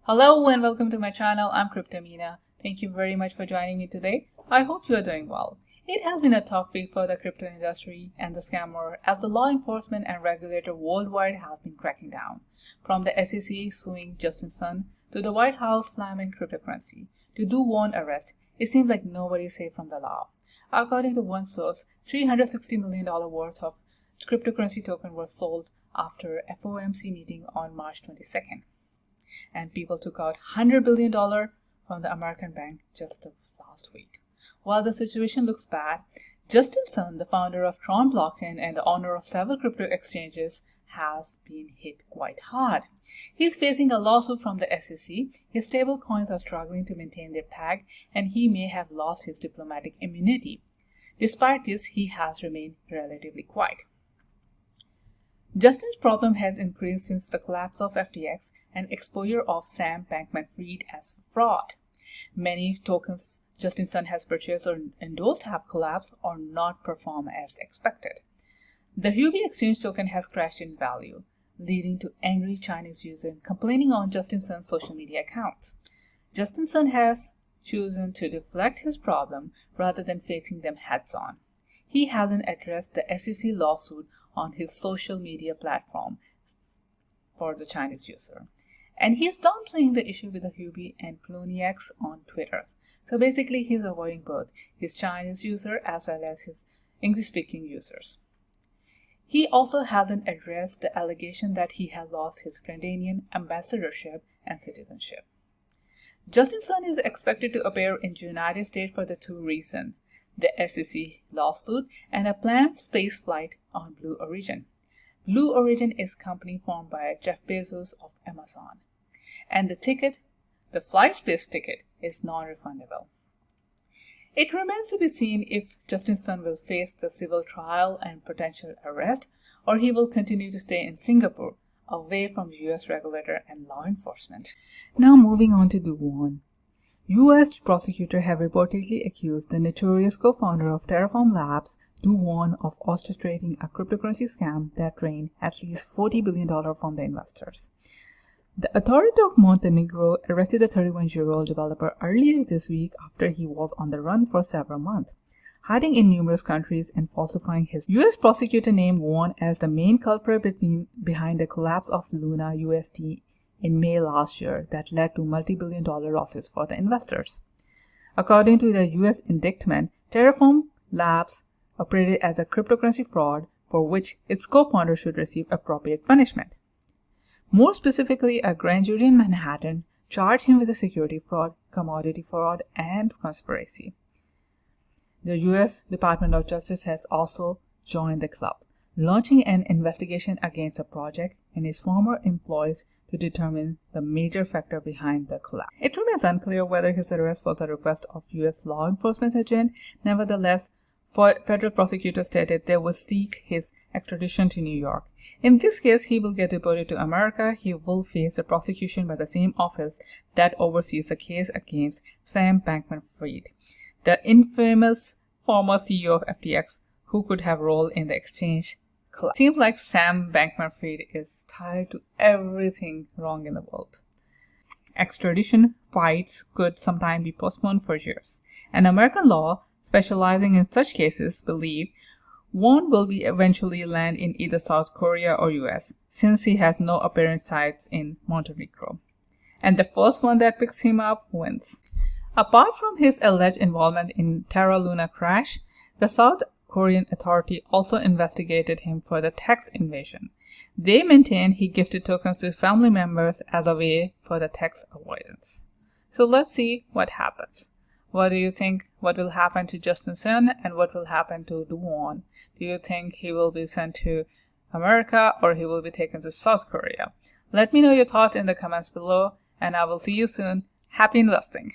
Hello and welcome to my channel. I'm Cryptomina. Thank you very much for joining me today. I hope you are doing well. It has been a tough week for the crypto industry and the scammer as the law enforcement and regulator worldwide have been cracking down. From the SEC suing Justin Sun to the White House slamming cryptocurrency to Do Kwon arrest, it seems like nobody is safe from the law. According to one source, $360 million worth of cryptocurrency token was sold after FOMC meeting on March 22nd. And people took out $100 billion from the American bank just the last week. While the situation looks bad, Justin Sun, the founder of Tron blockchain and the owner of several crypto exchanges, has been hit quite hard. He's facing a lawsuit from the SEC, his stablecoins are struggling to maintain their peg, and he may have lost his diplomatic immunity. Despite this, he has remained relatively quiet. Justin's problem has increased since the collapse of FTX and exposure of Sam Bankman-Fried as fraud. Many tokens Justin Sun has purchased or endorsed have collapsed or not performed as expected. The Huobi exchange token has crashed in value, leading to angry Chinese users complaining on Justin Sun's social media accounts. Justin Sun has chosen to deflect his problem rather than facing them heads-on. He hasn't addressed the SEC lawsuit on his social media platform for the Chinese user. And he's downplaying the issue with the Huobi and Poloniex on Twitter. So basically, he's avoiding both his Chinese user as well as his English-speaking users. He also hasn't addressed the allegation that he has lost his Canadian ambassadorship and citizenship. Justin Sun is expected to appear in the United States for the two reasons: the SEC lawsuit and a planned space flight on Blue Origin. Blue Origin is a company formed by Jeff Bezos of Amazon. And the flight space ticket, is non-refundable. It remains to be seen if Justin Sun will face the civil trial and potential arrest, or he will continue to stay in Singapore, away from US regulator and law enforcement. Now moving on to Do Kwon. U.S. prosecutors have reportedly accused the notorious co-founder of Terraform Labs, Do Kwon, of orchestrating a cryptocurrency scam that drained at least $40 billion from the investors. The authority of Montenegro arrested the 31-year-old developer earlier this week after he was on the run for several months, hiding in numerous countries and falsifying his. U.S. prosecutor named Kwon as the main culprit behind the collapse of Luna USD in May last year that led to multi-billion-dollar losses for the investors. According to the U.S. indictment, Terraform Labs operated as a cryptocurrency fraud for which its co-founder should receive appropriate punishment. More specifically, a grand jury in Manhattan charged him with security fraud, commodity fraud, and conspiracy. The U.S. Department of Justice has also joined the club, launching an investigation against the project and his former employees to determine the major factor behind the collapse. It remains unclear whether his arrest was a request of U.S. law enforcement agent. Nevertheless, federal prosecutors stated they would seek his extradition to New York. In this case, he will get deported to America. He will face a prosecution by the same office that oversees the case against Sam Bankman-Fried, the infamous former CEO of FTX, who could have role in the exchange collapse. Seems like Sam Bankman-Fried is tied to everything wrong in the world. Extradition fights could sometimes be postponed for years, and American law, specializing in such cases, believe Kwon will be eventually land in either South Korea or US, since he has no apparent sites in Montenegro. And the first one that picks him up wins. Apart from his alleged involvement in Terra Luna crash, the South Korean authority also investigated him for the tax invasion. They maintain he gifted tokens to family members as a way for the tax avoidance. So let's see what happens. What do you think? What will happen to Justin Sun and what will happen to Do Kwon? Do you think he will be sent to America or he will be taken to South Korea? Let me know your thoughts in the comments below, and I will see you soon. Happy investing!